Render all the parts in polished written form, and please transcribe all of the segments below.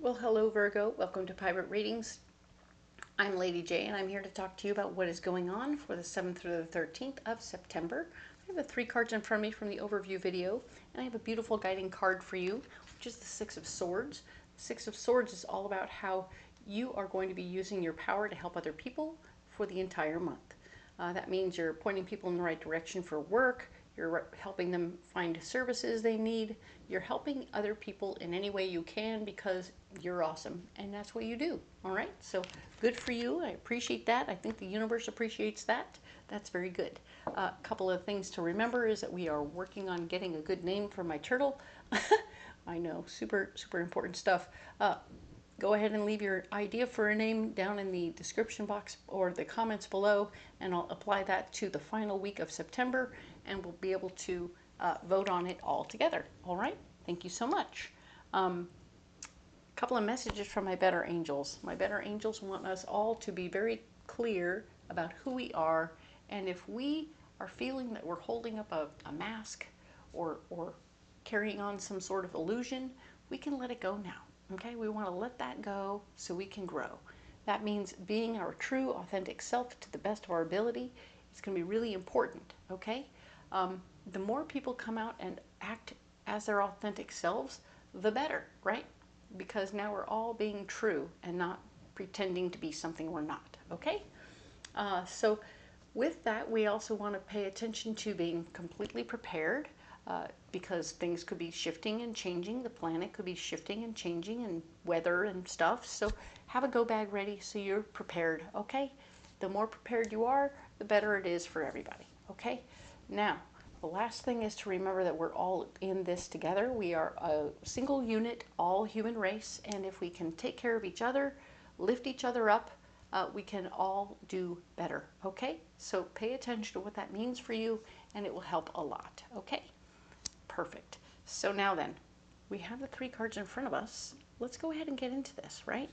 Well, hello Virgo, welcome to Pirate Readings. I'm Lady J and I'm here to talk to you about what is going on for the 7th through the 13th of September. I have 3 cards in front of me from the overview video, and I have a beautiful guiding card for you, which is the 6 of Swords. The 6 of Swords is all about how you are going to be using your power to help other people for the entire month. That means you're pointing people in the right direction for work, you're helping them find services they need, you're helping other people in any way you can because you're awesome and that's what you do. All right, so good for you. I appreciate that. I think the universe appreciates that. That's very good. A couple of things to remember is that we are working on getting a good name for my turtle. I know, super important stuff. Go ahead and leave your idea for a name down in the description box or the comments below, and I'll apply that to the final week of September, and we'll be able to vote on it all together. All right, thank you so much. A couple of messages from my better angels. My better angels want us all to be very clear about who we are, and if we are feeling that we're holding up a mask or carrying on some sort of illusion, we can let it go now. Okay, we want to let that go so we can grow. That means being our true, authentic self to the best of our ability. It's going to be really important, okay? The more people come out and act as their authentic selves, the better, right? Because now we're all being true and not pretending to be something we're not, okay? So with that, we also want to pay attention to being completely prepared. Because things could be shifting and changing. The planet could be shifting and changing, and weather and stuff. So have a go bag ready so you're prepared, okay? The more prepared you are, the better it is for everybody, okay? Now, the last thing is to remember that we're all in this together. We are a single unit, all human race, and if we can take care of each other, lift each other up, we can all do better, okay? So pay attention to what that means for you, and it will help a lot, okay? Perfect. So now then, we have the 3 cards in front of us. Let's go ahead and get into this, right?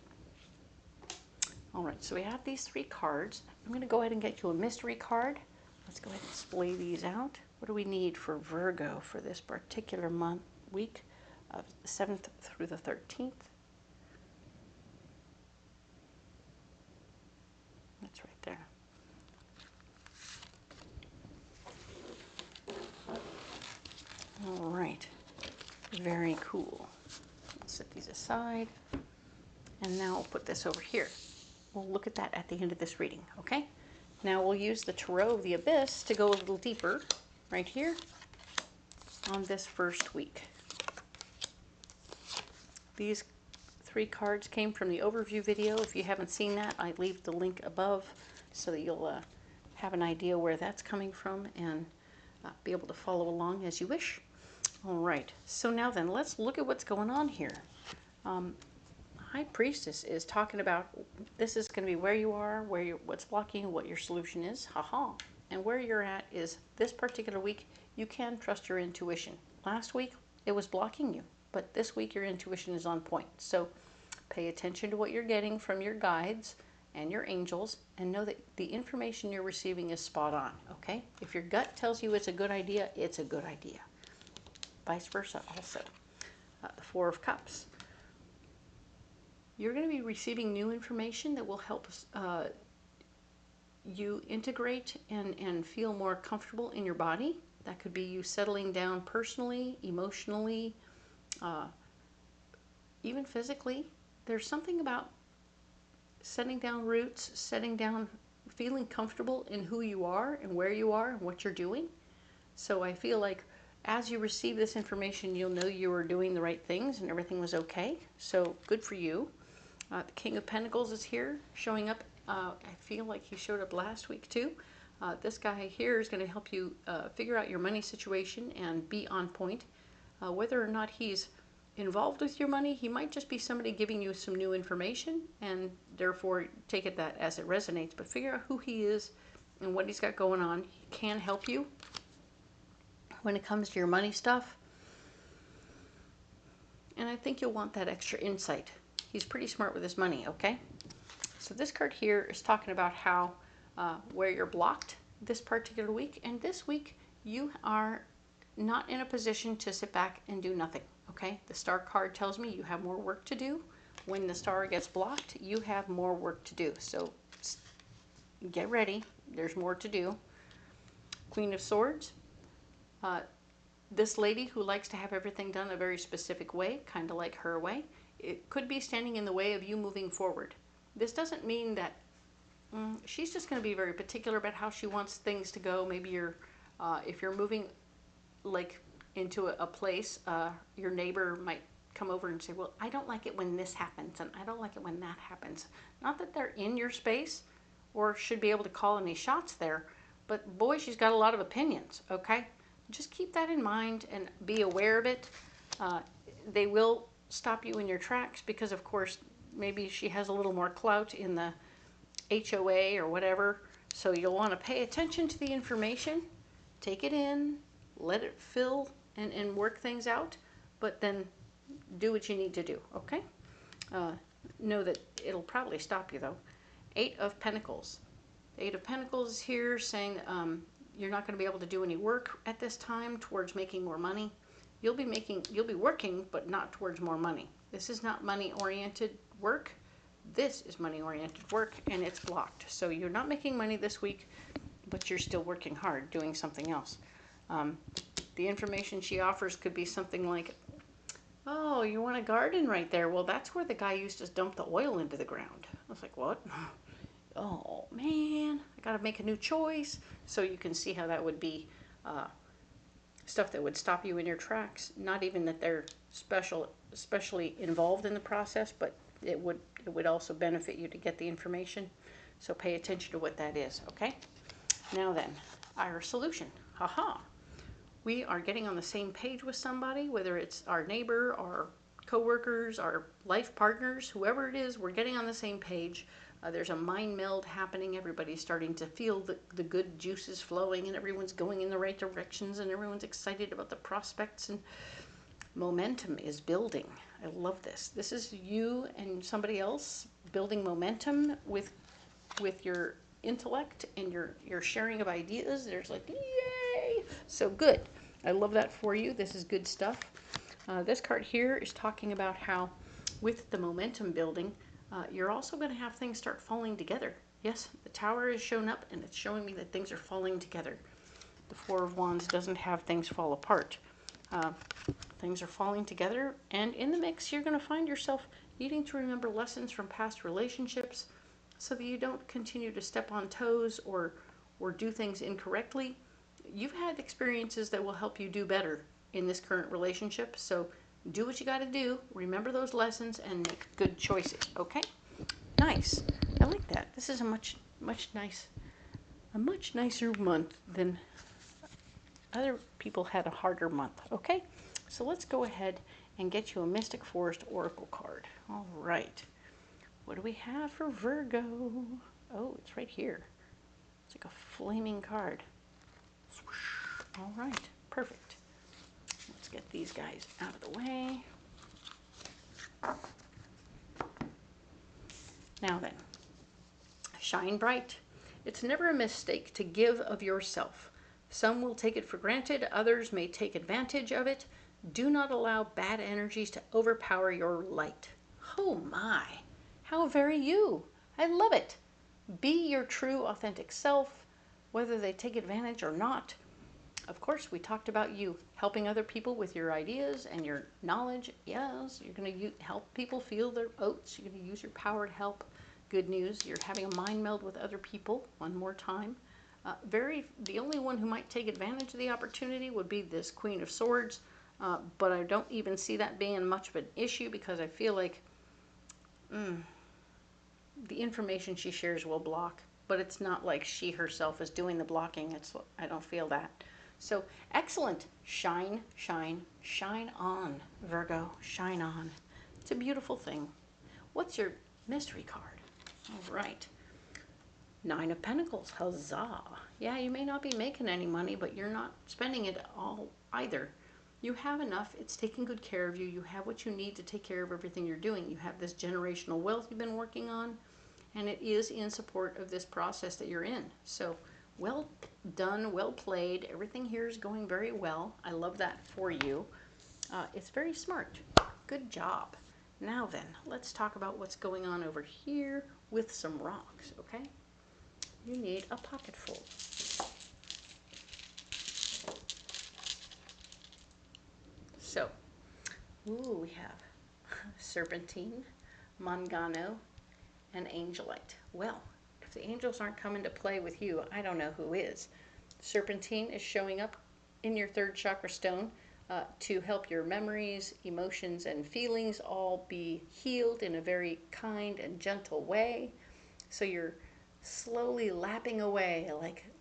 All right, so we have these 3 cards. I'm going to go ahead and get you a mystery card. Let's go ahead and splay these out. What do we need for Virgo for this particular month, week of the 7th through the 13th? That's right there. All right, very cool. I'll set these aside, and now I'll put this over here. We'll look at that at the end of this reading, okay? Now we'll use the Tarot of the Abyss to go a little deeper right here on this first week. These 3 cards came from the overview video. If you haven't seen that, I leave the link above so that you'll have an idea where that's coming from and be able to follow along as you wish. All right, so now then, let's look at what's going on here. High Priestess is talking about this is going to be where you are, what's blocking, what your solution is. Haha. And where you're at is this particular week, you can trust your intuition. Last week, it was blocking you, but this week your intuition is on point. So pay attention to what you're getting from your guides and your angels, and know that the information you're receiving is spot on, okay? If your gut tells you it's a good idea, it's a good idea. Vice versa also. The 4 of Cups. You're going to be receiving new information that will help you integrate and feel more comfortable in your body. That could be you settling down personally, emotionally, even physically. There's something about setting down roots, feeling comfortable in who you are and where you are and what you're doing. So I feel like as you receive this information, you'll know you were doing the right things and everything was okay. So good for you. The King of Pentacles is here, showing up. I feel like he showed up last week too. This guy here is going to help you figure out your money situation and be on point. Whether or not he's involved with your money, he might just be somebody giving you some new information, and therefore take it that as it resonates. But figure out who he is and what he's got going on. He can help you when it comes to your money stuff, and I think you'll want that extra insight. He's pretty smart with his money, okay? So this card here is talking about how where you're blocked this particular week, and this week you are not in a position to sit back and do nothing, okay? The Star card tells me you have more work to do, when the star gets blocked, you have more work to do. So get ready. There's more to do. Queen of Swords. This lady who likes to have everything done a very specific way, kind of like her way, it could be standing in the way of you moving forward. This doesn't mean that she's just going to be very particular about how she wants things to go. Maybe you're, if you're moving like into a place, your neighbor might come over and say, well, I don't like it when this happens, and I don't like it when that happens. Not that they're in your space or should be able to call any shots there, but boy, she's got a lot of opinions, okay? Just keep that in mind and be aware of it. They will stop you in your tracks because, of course, maybe she has a little more clout in the HOA or whatever. So you'll want to pay attention to the information, take it in, let it fill and work things out, but then do what you need to do, okay? Know that it'll probably stop you, though. 8 of Pentacles. The 8 of Pentacles is here saying you're not going to be able to do any work at this time towards making more money. You'll be working, but not towards more money. This is not money-oriented work. This is money-oriented work, and it's blocked. So you're not making money this week, but you're still working hard doing something else. The information she offers could be something like, oh, you want a garden right there? Well, that's where the guy used to dump the oil into the ground. I was like, what? Oh, man, I got to make a new choice. So you can see how that would be stuff that would stop you in your tracks. Not even that they're especially involved in the process, but it would also benefit you to get the information. So pay attention to what that is, okay? Now then, our solution. Haha. We are getting on the same page with somebody, whether it's our neighbor, our coworkers, our life partners, whoever it is, we're getting on the same page. There's a mind meld happening. Everybody's starting to feel the good juices flowing, and everyone's going in the right directions, and everyone's excited about the prospects, and momentum is building. I love this. This is you and somebody else building momentum with your intellect and your sharing of ideas. There's like, yay! So good. I love that for you. This is good stuff. This card here is talking about how with the momentum building, you're also going to have things start falling together. Yes, the Tower has shown up, and it's showing me that things are falling together. The Four of Wands doesn't have things fall apart. Things are falling together, and in the mix, you're going to find yourself needing to remember lessons from past relationships so that you don't continue to step on toes or do things incorrectly. You've had experiences that will help you do better in this current relationship, so do what you got to do, remember those lessons, and make good choices, okay? Nice. I like that. This is a much nicer month than other people had a harder month, okay? So let's go ahead and get you a Mystic Forest Oracle card. All right. What do we have for Virgo? Oh, it's right here. It's like a flaming card. All right. Perfect. Let's get these guys out of the way. Now then, shine bright. It's never a mistake to give of yourself. Some will take it for granted, others may take advantage of it. Do not allow bad energies to overpower your light. Oh my, how very you. I love it. Be your true, authentic self, whether they take advantage or not. Of course, we talked about you helping other people with your ideas and your knowledge. Yes, you're going to help people feel their oats. You're going to use your power to help. Good news, you're having a mind meld with other people one more time. The only one who might take advantage of the opportunity would be this Queen of Swords, but I don't even see that being much of an issue because I feel like the information she shares will block, but it's not like she herself is doing the blocking. I don't feel that. So excellent. Shine, shine, shine on, Virgo. Shine on. It's a beautiful thing. What's your mystery card? All right. 9 of Pentacles. Huzzah. Yeah, you may not be making any money, but you're not spending it all either. You have enough. It's taking good care of you. You have what you need to take care of everything you're doing. You have this generational wealth you've been working on, and it is in support of this process that you're in. So well done, well played. Everything here is going very well. I love that for you. It's very smart. Good job. Now then, let's talk about what's going on over here with some rocks, okay? You need a pocket full. So, ooh, we have serpentine, mangano, and angelite. Well, if the angels aren't coming to play with you, I don't know who is. Serpentine is showing up in your third chakra stone to help your memories, emotions, and feelings all be healed in a very kind and gentle way. So you're slowly lapping away,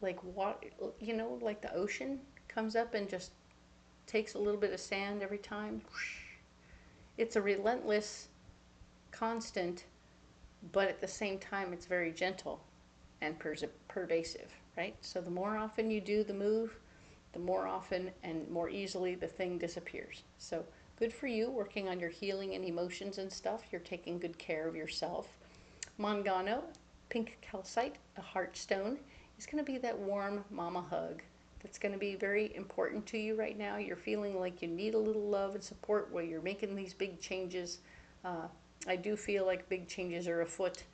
like what, you know, like the ocean comes up and just takes a little bit of sand every time. It's a relentless, constant, but at the same time, it's very gentle and pervasive, right? So the more often you do the move, the more often and more easily the thing disappears. So good for you, working on your healing and emotions and stuff. You're taking good care of yourself. Mangano, pink calcite, a heart stone, is going to be that warm mama hug that's going to be very important to you right now. You're feeling like you need a little love and support while you're making these big changes. I do feel like big changes are afoot,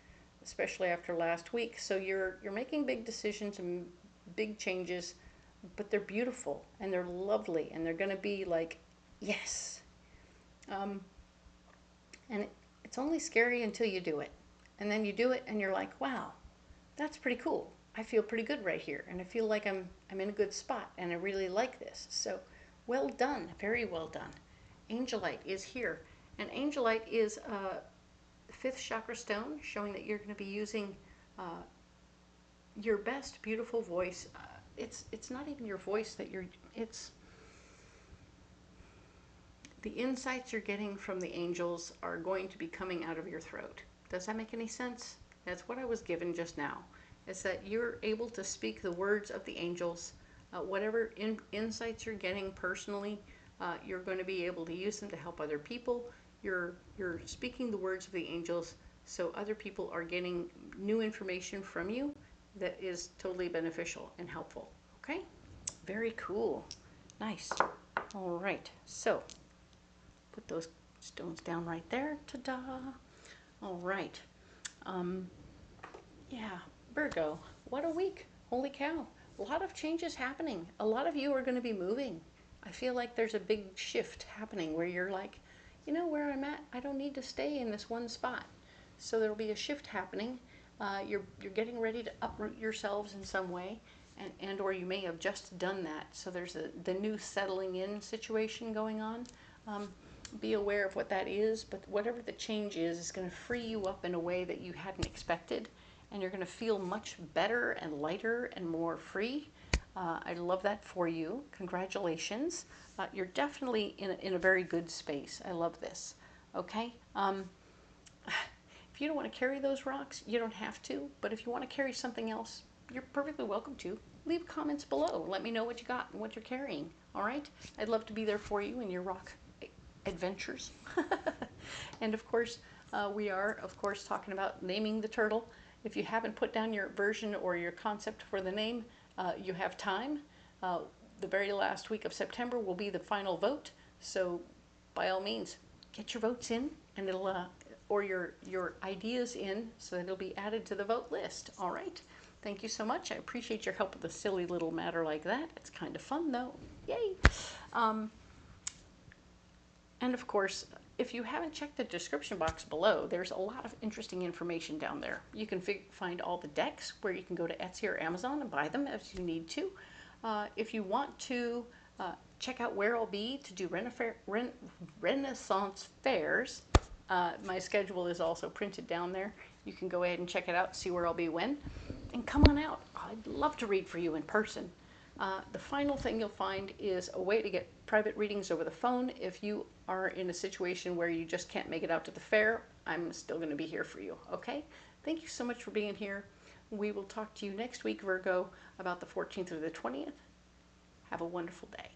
especially after last week. So you're making big decisions and big changes, but they're beautiful and they're lovely and they're going to be like, yes. And it's only scary until you do it. And then you do it and you're like, wow, that's pretty cool. I feel pretty good right here. And I feel like I'm in a good spot and I really like this. So well done, very well done. Angelite is here. And angelite is fifth chakra stone, showing that you're going to be using your best beautiful voice. It's not even your voice that it's the insights you're getting from the angels are going to be coming out of your throat. Does that make any sense? That's what I was given just now, is that you're able to speak the words of the angels. Whatever insights you're getting personally, you're going to be able to use them to help other people. You're speaking the words of the angels, so other people are getting new information from you that is totally beneficial and helpful. Okay? Very cool. Nice. All right. So put those stones down right there. Ta-da. All right. Yeah, Virgo, what a week. Holy cow. A lot of changes happening. A lot of you are going to be moving. I feel like there's a big shift happening where you're like, you know where I'm at? I don't need to stay in this one spot. So there'll be a shift happening. You're getting ready to uproot yourselves in some way, and or you may have just done that. So there's the new settling in situation going on. Be aware of what that is, but whatever the change is going to free you up in a way that you hadn't expected, and you're going to feel much better and lighter and more free. I love that for you. Congratulations. You're definitely in a very good space. I love this. Okay? If you don't want to carry those rocks, you don't have to, but if you want to carry something else, you're perfectly welcome to. Leave comments below. Let me know what you got and what you're carrying. All right? I'd love to be there for you in your rock adventures. And of course, we are, of course, talking about naming the turtle. If you haven't put down your version or your concept for the name, you have time. The very last week of September will be the final vote. So by all means, get your votes in, and it'll, or your ideas in, so that it'll be added to the vote list. All right. Thank you so much. I appreciate your help with a silly little matter like that. It's kind of fun though. Yay. And of course, if you haven't checked the description box below, there's a lot of interesting information down there. You can find all the decks where you can go to Etsy or Amazon and buy them as you need to. If you want to check out where I'll be to do Renaissance fairs, my schedule is also printed down there. You can go ahead and check it out, see where I'll be when. And come on out. I'd love to read for you in person. The final thing you'll find is a way to get private readings over the phone. If you are in a situation where you just can't make it out to the fair, I'm still going to be here for you, okay? Thank you so much for being here. We will talk to you next week, Virgo, about the 14th or the 20th. Have a wonderful day.